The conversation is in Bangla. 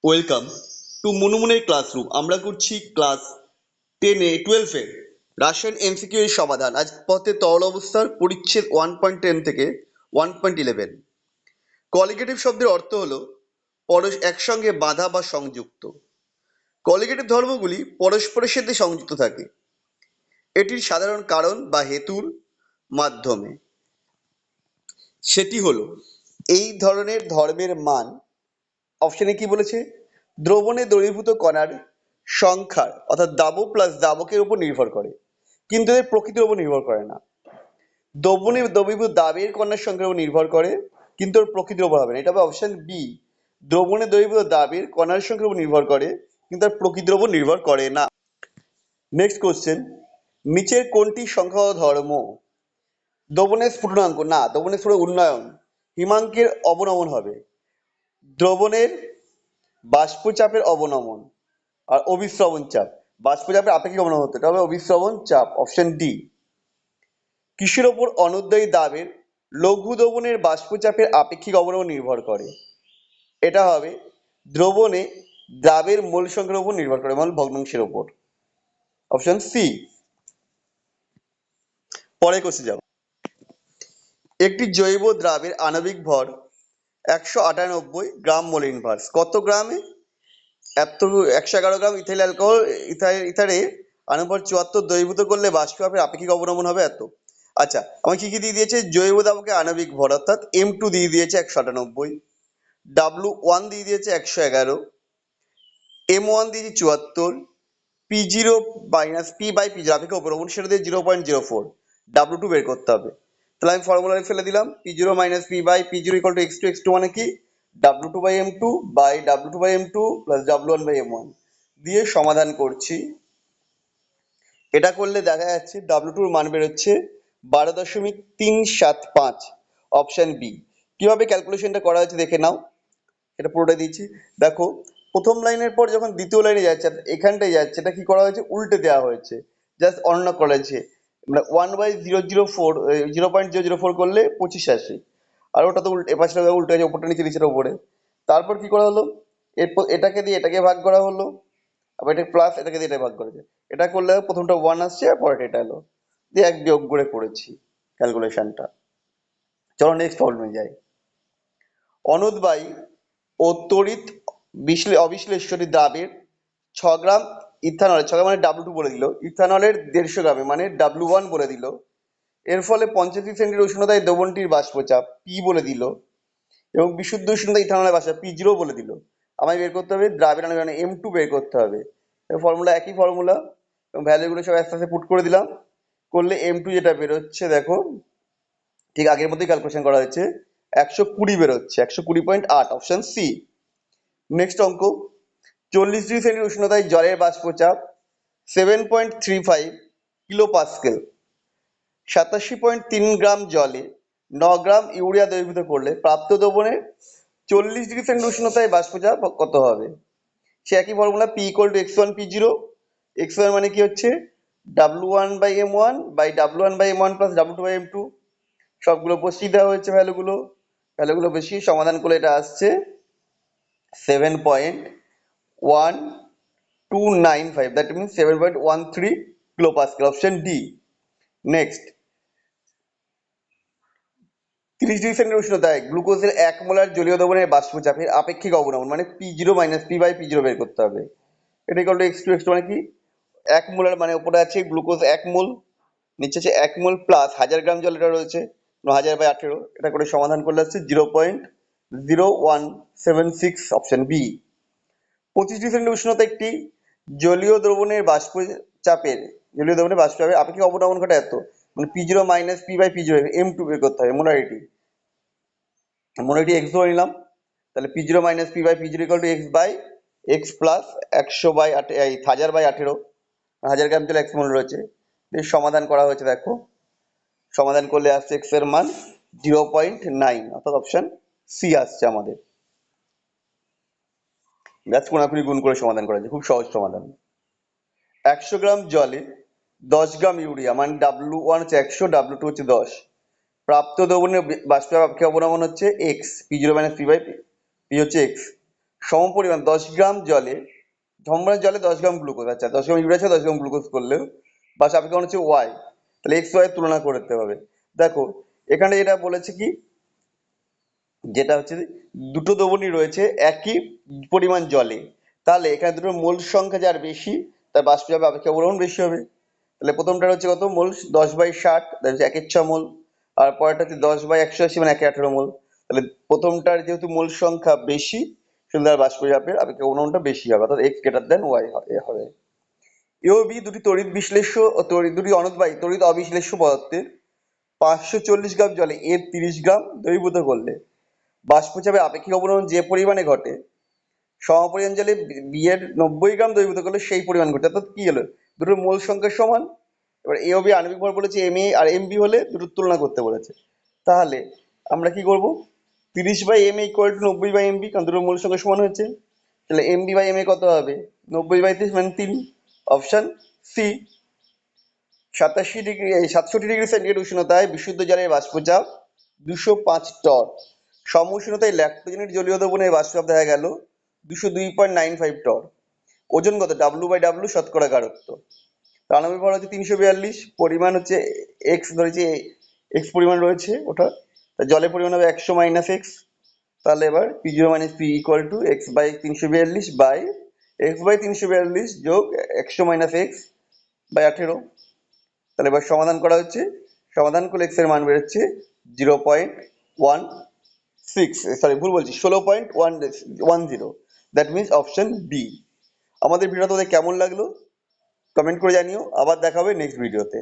Welcome to মুনমুনের classroom. আমরা করছি ক্লাস 12-এর রাশিয়ান এমসিকিউ এর সমাধান। আজ পথে তরল অবস্থার পরিচ্ছেদ 1.10 থেকে 1.11। কলিগেটিভ শব্দের অর্থ হলো একসঙ্গে বাঁধা বা সংযুক্ত। কলিগেটিভ ধর্মগুলি পরস্পরের সাথে সংযুক্ত থাকে এটির সাধারণ কারণ বা হেতুর মাধ্যমে। সেটি হলো এই ধরনের ধর্মের মান। অপশনে কি বলেছে? দ্রবণে দ্রবীভূত কণার সংখ্যার অর্থাৎ দাবক প্লাস দাবকের উপর নির্ভর করে, কিন্তু এর প্রকৃতির উপর নির্ভর করে না। দ্রবণে দ্রবীভূত দাবের কণার সংখ্যার উপর নির্ভর করে, কিন্তু ওর প্রকৃতির উপর হবে না। এটা হবে অপশন বি, দ্রবণে দ্রবীভূত দাবের কণার সংখ্যার উপর নির্ভর করে, কিন্তু তার প্রকৃতির উপর নির্ভর করে না। নেক্সট কোশ্চেন, নিচের কোনটি সংখ্যাগত ধর্ম? দ্রবণের স্ফুটনাঙ্ক না, দ্রবণের স্ফুটন উন্নয়ন। হিমাঙ্কের অবনমন হবে। দ্রবণের বাষ্পচাপের অবনমন আর অভিস্রবণ চাপ। বাষ্পচাপের আপেক্ষিক অবনমন হতো, এটা হবে অভিস্রবণ চাপ, অপশন ডি। কিসের ওপর অনুদ্বয়ী দাবের লঘু দ্রবণের বাষ্পচাপের আপেক্ষিক অবনমন নির্ভর করে? এটা হবে দ্রবণে দ্রাবের মোল সংখ্যার উপর নির্ভর করে, মানে ভগ্নাংশের উপর, অপশন সি। পরে কোশ্চেন যাব। একটি জৈব দ্রাবের আণবিক ভর 198 গ্রাম মোল ইনভার্স। কত গ্রামে? এত 111 গ্রাম ইথাইল অ্যালকোহল ইথারে আণবিক ভর 74 দ্রবীভূত করলে বাষ্পচাপের আপেক্ষিক অবনমন হবে এত। আচ্ছা, আমাকে কি কি দিয়ে দিয়েছে? জৈব দ্রাবকে আণবিক ভর অর্থাৎ M2 দিয়ে দিয়েছে 198, W1 দিয়ে দিয়েছে 111, M1 দিয়েছে 74, P0 minus P by P আপেক্ষিক অবনমন সেটা দিয়ে 0.04, W2 বের করতে হবে। তাহলে আমি ফর্মুলায় ফেলে দিলাম P0 minus P by P0 equal to x2, x2 মানে কি W2 by M2 by W2 by M2 plus W1 by M1 দিয়ে সমাধান করছি। এটা করলে দেখা যাচ্ছে W2 এর মান বেরোচ্ছে 12.375, অপশন বি। কিভাবে ক্যালকুলেশনটা করা হয়েছে দেখে নাও, এটা পুরোটা দিয়েছি। দেখো, প্রথম লাইনের পর যখন দ্বিতীয় লাইনে যাচ্ছে, এখানটায় যাচ্ছে, এটা কি করা হয়েছে? উল্টে দেওয়া হয়েছে, জাস্ট অন্য করেছে। মানে 1/004 0.004 করলে 25 আসে, আর ওটা তো এপাশটা উল্টে আছে, ওপরটা নিচে নিচের ওপরে। তারপর কি করা হলো? এরপর এটাকে দিয়ে এটাকে ভাগ করা হলো, আবার এটা প্লাস এটাকে দিয়ে এটা ভাগ করেছে। এটা করলে প্রথমটা 1 আসছে আর পরেরটা এটা এলো, দিয়ে এক বিয়োগ করে করেছি ক্যালকুলেশনটা। চলো নেক্সট প্রবলেমে যাই। অনুদ্বায়ী ও তড়িৎ অবিশ্লেষ্যী দ্রাবের 6 গ্রাম ইথানল, 6 গ্রাম মানে W2 বলে দিল, ইথানলের 150 গ্রামে মানে W1 বলে দিল। এর ফলে 85 সেন্টিগ্রেড উষ্ণতায় দ্রবণটির বাষ্পচাপ P বলে দিল, এবং বিশুদ্ধ উষ্ণতায় ইথানলের বাষ্প P0 বলে দিল। আমায় বের করতে হবে দ্রাবের আণবিক ভর M2 বের করতে হবে। ফর্মুলা একই ফর্মুলা, এবং ভ্যালুগুলো সব আস্তে আস্তে পুট করে দিলাম। করলে M2 যেটা বেরোচ্ছে দেখো, ঠিক আগের মতোই ক্যালকুলেশন করা হয়েছে, 120 বেরোচ্ছে, 120.8, অপশন সি। নেক্সট অঙ্ক, 40 ডিগ্রি সেন্টিগ্রেড উষ্ণতায় জলের বাষ্পচাপ 7.35 কিলো পাস্কেল। 87.3 গ্রাম জলে 9 গ্রাম ইউরিয়া দ্রবীভূত করলে প্রাপ্ত দ্রবণের 40 ডিগ্রি সেন্টিগ্রেড উষ্ণতায় বাষ্পচাপ কত হবে? সে একই formula, P equal to x1 P0। x1 মানে কি হচ্ছে W1 by M1 by W1 by M1 plus W2 by M2। সবগুলো বসিয়ে দেওয়া হয়েছে ভ্যালুগুলো বেশি, সমাধান করলে এটা আসছে 7.1295, that means 7.13 kilo pascal, option D. Next, 30 degree centigrade উষ্ণতায় গ্লুকোজের 1 মোলার জলীয় দ্রবণের বাষ্পচাপের আপেক্ষিক অবনমন মানে P0 minus P by P0 বের করতে হবে। এটা ইকুয়াল টু x2, x2 মানে কি 1 মোলার মানে উপরে আছে গ্লুকোজ 1 মোল, নিচে আছে 1 মোল প্লাস 1000 গ্রাম জল, এটা রয়েছে 9000/18। এটা করে সমাধান করলে আসছে 0.0176, অপশন বি। 25 ডিগ্রি সেন্টিগ্রেড উষ্ণতা একটি জলীয় দ্রবণের বাষ্পচাপের আপেক্ষিক অবনমন ঘটে এত, মানে P0 minus P by P0 M2 বের করতে হবে। মোলারিটি x ধরে নিলাম, তাহলে P0 minus P by P0 equal to x by x plus 1000/18, 1000 gram জল 1 মোল রয়েছে। সমাধান করা হয়েছে, দেখো সমাধান করলে আসছে x এর মান 0.9, অর্থাৎ অপশন সি আসছে আমাদের। ব্যাস কোনাকুনি গুণ করে সমাধান করা যায়, খুব সহজ সমাধান। 100 গ্রাম জলে 10 গ্রাম ইউরিয়া মানে W1 হচ্ছে 100, W2 হচ্ছে 10। প্রাপ্ত দ্রবণের বাষ্পীয় আপেক্ষিক অবনমন হচ্ছে x, P0 minus P by P হচ্ছে x। সমপরিমাণ 10 গ্রাম জলে, সমপরিমাণ জলে 10 গ্রাম গ্লুকোজ, আচ্ছা 10 গ্রাম ইউরিয়া আছে 10 গ্রাম গ্লুকোজ করলেও বা সাপেক্ষে হচ্ছে ওয়াই, তাহলে এক্স ওয়াই তুলনা করতে হবে। দেখো এখানে যেটা বলেছে কি, যেটা হচ্ছে দুটো দ্রবণই রয়েছে একই পরিমাণ জলে, তাহলে এখানে দুটোর মোল সংখ্যা যার বেশি তার বাষ্প চাপে আপেক্ষিক আবরণ বেশি হবে। তাহলে প্রথমটা হচ্ছে কত মোল, 10/60, দ্যাট হচ্ছে 1/6 মোল। আর পরেরটা হচ্ছে 10/180 মানে 1/18 মোল। তাহলে প্রথমটার যেহেতু মোল সংখ্যা বেশি, সুতরাং তার বাষ্প চাপের আপেক্ষিক আবরণটা বেশি হবে, অর্থাৎ এক্স গ্রেটার দেন ওয়াই হবে। এ ও বি দুটি তড়িৎ বিশ্লেষ্য ও দুটি অনুদ্বায়ী তড়িৎ অবিশ্লেষ্য পদার্থের 540 গ্রাম জলে এর 30 গ্রাম দ্রবীভূত করলে বাষ্পচাপে আপেক্ষিক আবরণ যে পরিমাণে ঘটে, সমপরিমাণ জলে বি এর 90 গ্রাম দ্রবীভূত করলে সেই পরিমাণ ঘটে। অর্থাৎ কি হলো, দুটোর মোল সংখ্যা সমান। এবার এ ও বি আণবিক ভর বলেছে M A R M B হলে দুটোর তুলনা করতে বলেছে। তাহলে আমরা কি করব, 30/m = 90/mb, কারণ দুটোর মোল সংখ্যা সমান হয়েছে। তাহলে mb/ma কত হবে, 90/30 মানে 3, অপশন সি। 67°C উষ্ণতায় বিশুদ্ধ জলের বাষ্পচাপ 205 টর। সম উষ্ণতায় ল্যাক্টোজেনের জলীয় দ্রবণের বাষ্পচাপ দেখা গেল 202.95 টর। ওজন কত, W/W শতকরা গারত্ব। আণবিক ভর হচ্ছে 342, পরিমাণ হচ্ছে এক্স ধরেছি, এক্স পরিমাণ রয়েছে ওটা, তা জলের পরিমাণ হবে 100 - x। তাহলে এবার P0 - P = x/342 by x/342 যোগ 100 - x/18। তাহলে এবার সমাধান করা হচ্ছে, সমাধান করলে x এর মান বেরোচ্ছে 0.16, সরি ভুল বলছি, 16.10। That means option B. আমাদের ভিডিওটা তোমাদের কেমন লাগলো কমেন্ট করে জানিও, আবার দেখা হবে নেক্সট ভিডিওতে।